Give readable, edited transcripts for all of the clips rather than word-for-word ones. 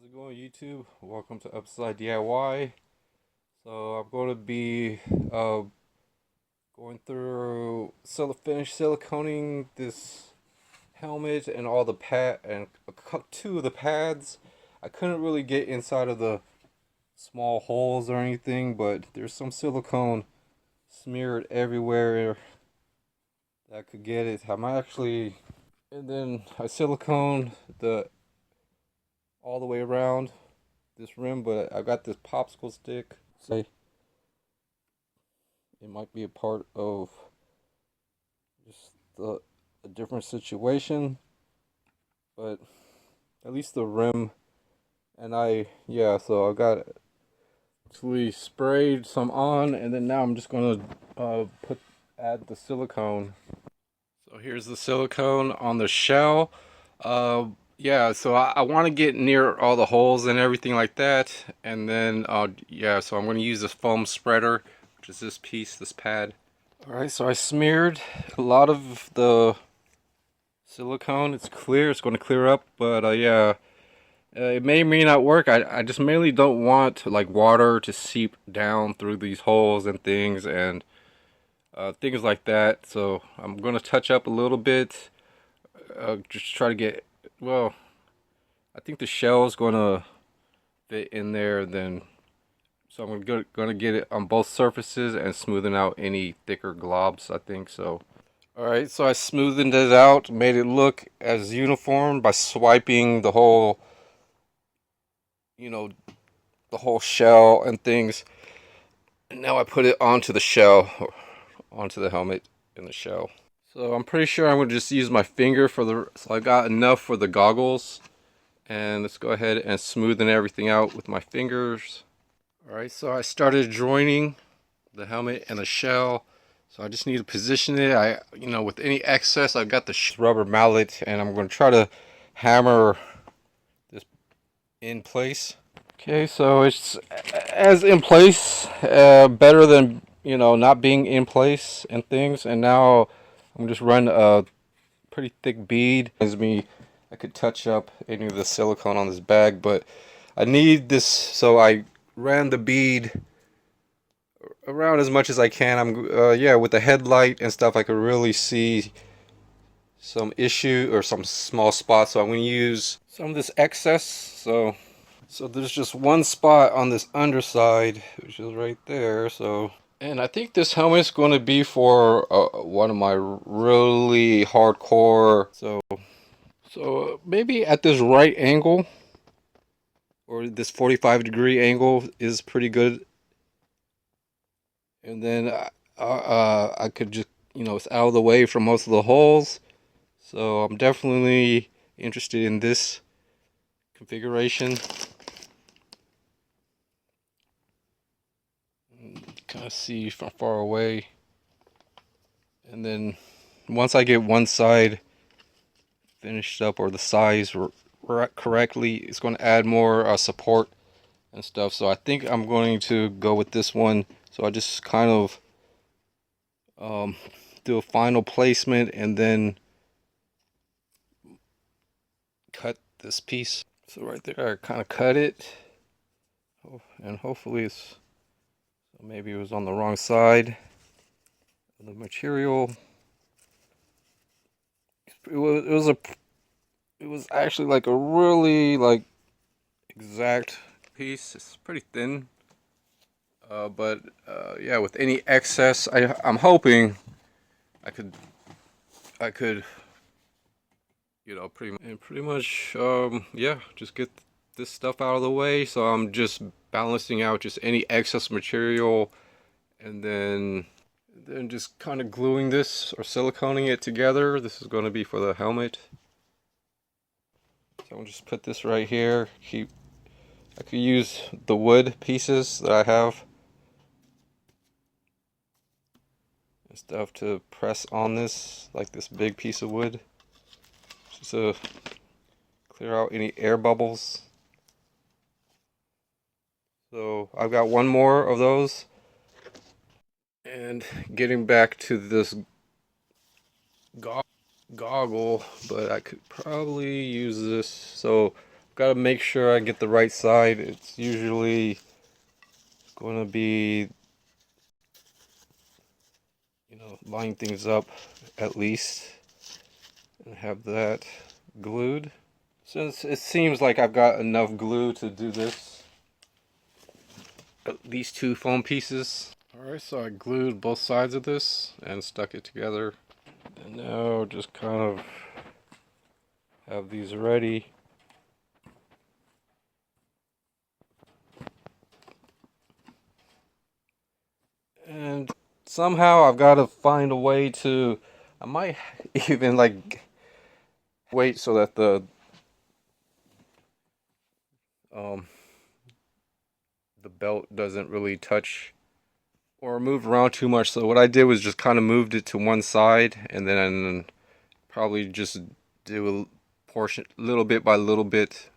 it going, YouTube? Welcome to Upside DIY. So I'm going to be going through finish siliconing this helmet and all the pad and two of the pads. I couldn't really get inside of the small holes or anything, but there's some silicone smeared everywhere that I could get it. I'm actually, and then I silicone the all the way around this rim, but I got this popsicle stick. Say it might be a part of just a different situation, but at least the rim. And so I got actually sprayed some on, and then now I'm just gonna add the silicone. So here's the silicone on the shell. So I want to get near all the holes and everything like that, and then so I'm going to use this foam spreader, which is this piece, this pad. All right, so I smeared a lot of the silicone. It's clear. It's going to clear up, but it may or may not work. I just mainly don't want like water to seep down through these holes and things like that. So I'm going to touch up a little bit. Just try to get, well, I think the shell is going to fit in there then. So I'm going to get it on both surfaces and smoothing out any thicker globs, I think so. Alright, so I smoothed it out, made it look as uniform by swiping the whole, the whole shell and things. And now I put it onto the shell, or onto the helmet and the shell. So I'm pretty sure I'm going to just use my finger so I got enough for the goggles. And let's go ahead and smoothen everything out with my fingers. Alright, so I started joining the helmet and the shell. So I just need to position it. With any excess, I've got the rubber mallet, and I'm going to try to hammer this in place. Okay, so it's as in place, better than, not being in place and things. And now I'm just run a pretty thick bead. I could touch up any of the silicone on this bag, but I need this, so I ran the bead around as much as I can. With the headlight and stuff, I could really see some issue or some small spots. So I'm going to use some of this excess. So there's just one spot on this underside, which is right there. And I think this helmet's going to be for one of my really hardcore. So maybe at this right angle, or this 45-degree angle is pretty good. And then I could just, it's out of the way from most of the holes. So I'm definitely interested in this configuration. Kind of see from far away. And then once I get one side finished up, or the size correctly, it's going to add more support and stuff. So I think I'm going to go with this one. So I just kind of do a final placement and then cut this piece. So right there, I kind of cut it, and hopefully maybe it was on the wrong side of the material. It was actually like a really exact piece. It's pretty thin, with any excess, I'm hoping I could pretty much just get this stuff out of the way. So I'm just balancing out just any excess material, and then just kind of gluing this or siliconing it together. This is going to be for the helmet. So I'll just put this right here. I could use the wood pieces that I have and stuff to press on this, like this big piece of wood, just to clear out any air bubbles. So I've got one more of those. And getting back to this goggle, but I could probably use this. So got to make sure I get the right side. It's usually going to be, line things up at least and have that glued. Since it seems like I've got enough glue to do this, these two foam pieces. Alright, so I glued both sides of this and stuck it together. And now just kind of have these ready. And somehow I've got to find a way to, I might even like wait so that the belt doesn't really touch or move around too much. So what I did was just kind of moved it to one side and then probably just do a portion little bit by little bit.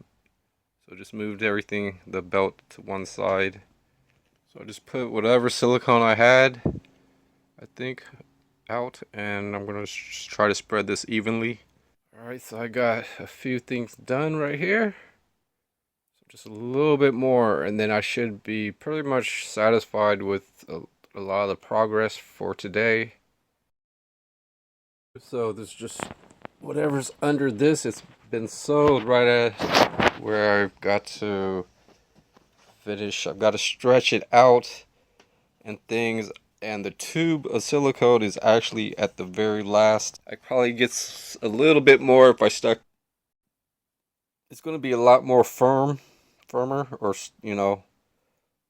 So just moved everything, the belt to one side. So I just put whatever silicone I had, I think, out, and I'm gonna try to spread this evenly. Alright, so I got a few things done right here. So just a little bit more, and then I should be pretty much satisfied with a lot of the progress for today. So there's just whatever's under this, it's been sewed right at where I've got to finish. I've got to stretch it out and things, and the tube of silicone is actually at the very last. I probably gets a little bit more if I stuck. It's going to be a lot more firmer, or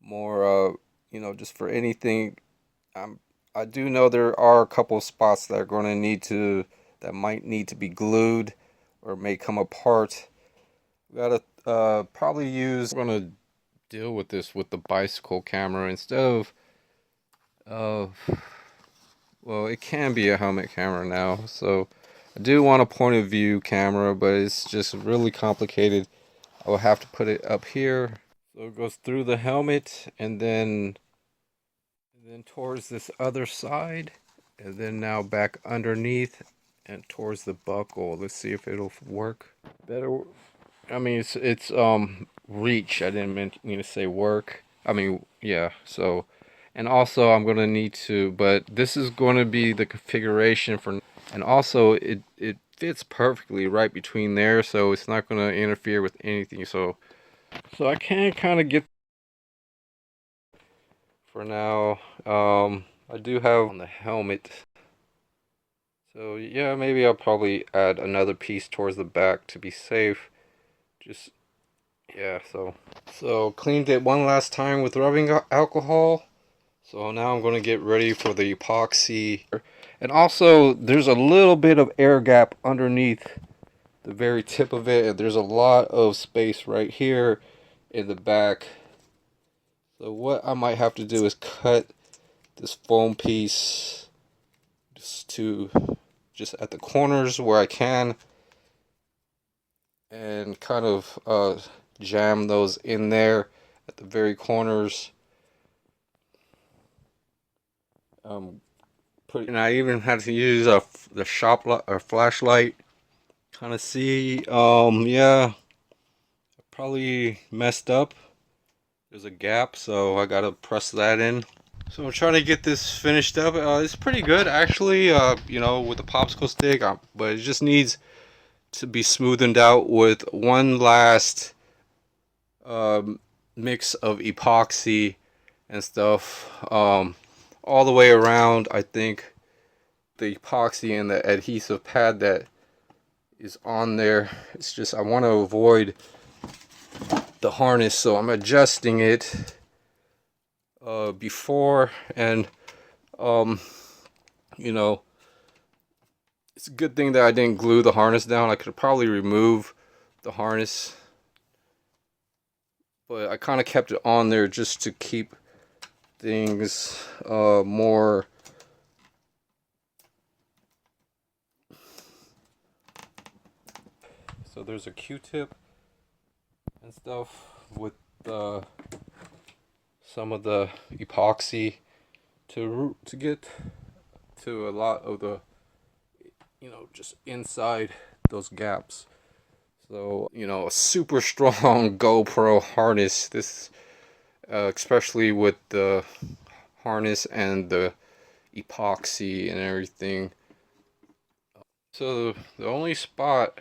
more just for anything. I do know there are a couple of spots that are going to that might need to be glued or may come apart. We gotta probably use. We're gonna deal with this with the bicycle camera instead of well, it can be a helmet camera now. So I do want a point of view camera, but it's just really complicated. I will have to put it up here. So it goes through the helmet and then towards this other side, and then now back underneath and towards the buckle. Let's see if it'll work better. I mean, it's reach. I didn't mean to say work. I mean, yeah. So, and also I'm gonna need to, but this is going to be the configuration for, and also it fits perfectly right between there, so it's not gonna interfere with anything. So I can kind of get for now. I do have on the helmet. So yeah, maybe I'll probably add another piece towards the back to be safe. Just yeah, so cleaned it one last time with rubbing alcohol. So now I'm going to get ready for the epoxy. And also there's a little bit of air gap underneath the very tip of it, and there's a lot of space right here in the back. So what I might have to do is cut this foam piece just at the corners where I can, and kind of jam those in there at the very corners. And I even had to use the shop light or flashlight, kind of see. Yeah, I probably messed up. There's a gap, so I gotta press that in. So I'm trying to get this finished up. It's pretty good actually. With the popsicle stick, but it just needs to be smoothened out with one last mix of epoxy and stuff all the way around. I think the epoxy and the adhesive pad that is on there, it's just I want to avoid the harness, so I'm adjusting it before, and it's a good thing that I didn't glue the harness down. I could probably remove the harness, but I kind of kept it on there just to keep things more so there's a Q-tip and stuff with some of the epoxy to get to a lot of the just inside those gaps. So, you know, a super strong GoPro harness. This, especially with the harness and the epoxy and everything. So the only spot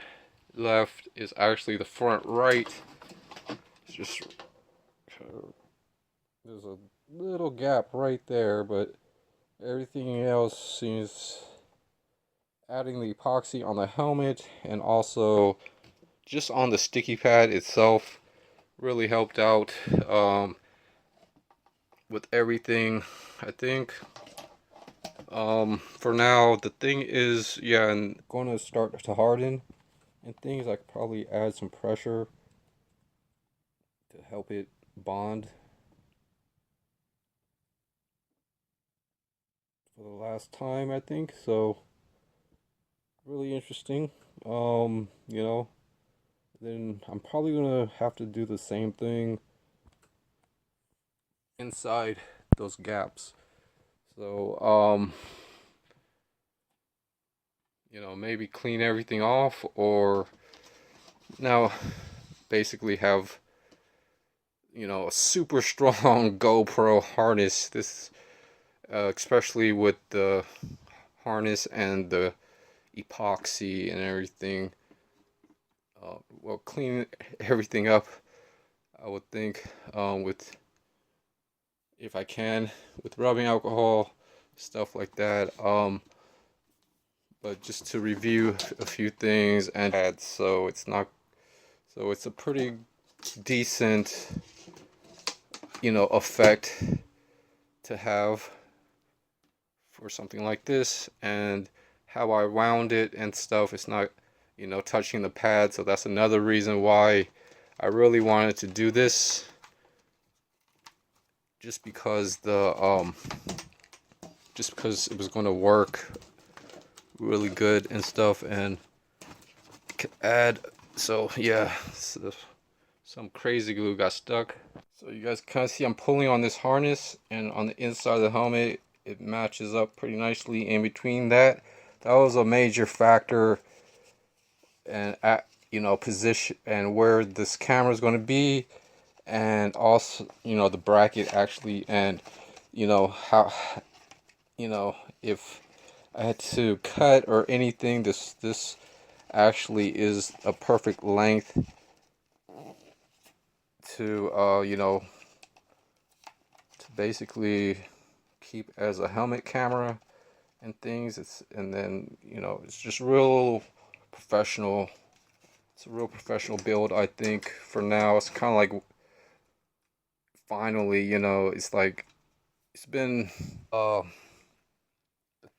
left is actually the front right. It's just there's a little gap right there, but everything else seems adding the epoxy on the helmet and also just on the sticky pad itself really helped out with everything. I think for now the thing is, yeah, and going to start to harden and things. I could probably add some pressure to help it bond for the last time, I think. So really interesting. You know, then I'm probably gonna have to do the same thing inside those gaps. So you know, maybe clean everything off, or now basically have, you know, a super strong GoPro harness. This, especially with the harness and the epoxy and everything. Well, clean everything up, I would think, with, if I can, with rubbing alcohol, stuff like that. But just to review a few things and add, so it's not, so it's a pretty decent, you know, effect to have for something like this. And how I wound it and stuff, it's not, you know, touching the pad. So that's another reason why I really wanted to do this, just because the just because it was going to work really good and stuff, and could add, so yeah, so some crazy glue got stuck. So you guys kind of see I'm pulling on this harness, and on the inside of the helmet it matches up pretty nicely. In between that was a major factor, and at, you know, position and where this camera is going to be, and also, you know, the bracket actually, and you know how, you know, if I had to cut or anything, this actually is a perfect length to you know, to basically keep as a helmet camera and things. It's, and then, you know, it's just real professional. It's a real professional build, I think. For now, it's kind of like, finally, you know, it's like, it's been the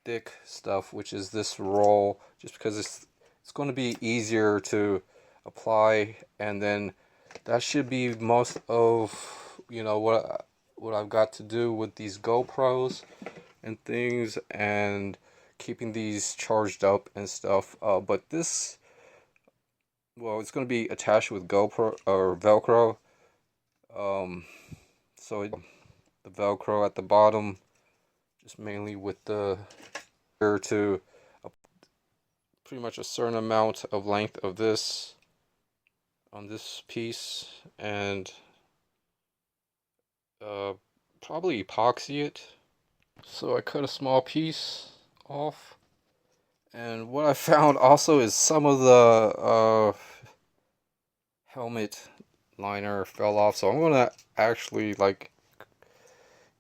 thick stuff, which is this roll, just because it's going to be easier to apply. And then that should be most of, you know, what I've got to do with these GoPros and things, and keeping these charged up and stuff. But this, well, it's going to be attached with GoPro or Velcro. So the Velcro at the bottom, just mainly with the to pretty much a certain amount of length of this on this piece, and probably epoxy it. So I cut a small piece off, and what I found also is some of the helmet liner fell off. So I'm gonna actually like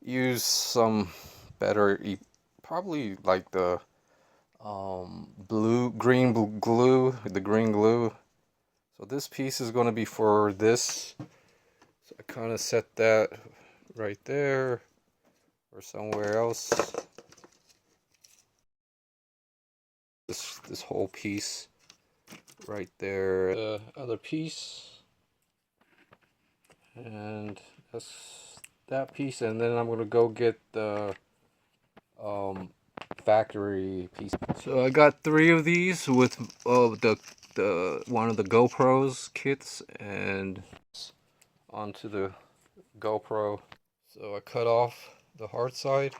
use some better, probably like the green glue, the green glue. So this piece is going to be for this. So I kind of set that right there or somewhere else. This whole piece right there. The other piece, and that's that piece. And then I'm going to go get the factory piece. So I got 3 of these with the one of the GoPros kits, and onto the GoPro. So I cut off the hard side,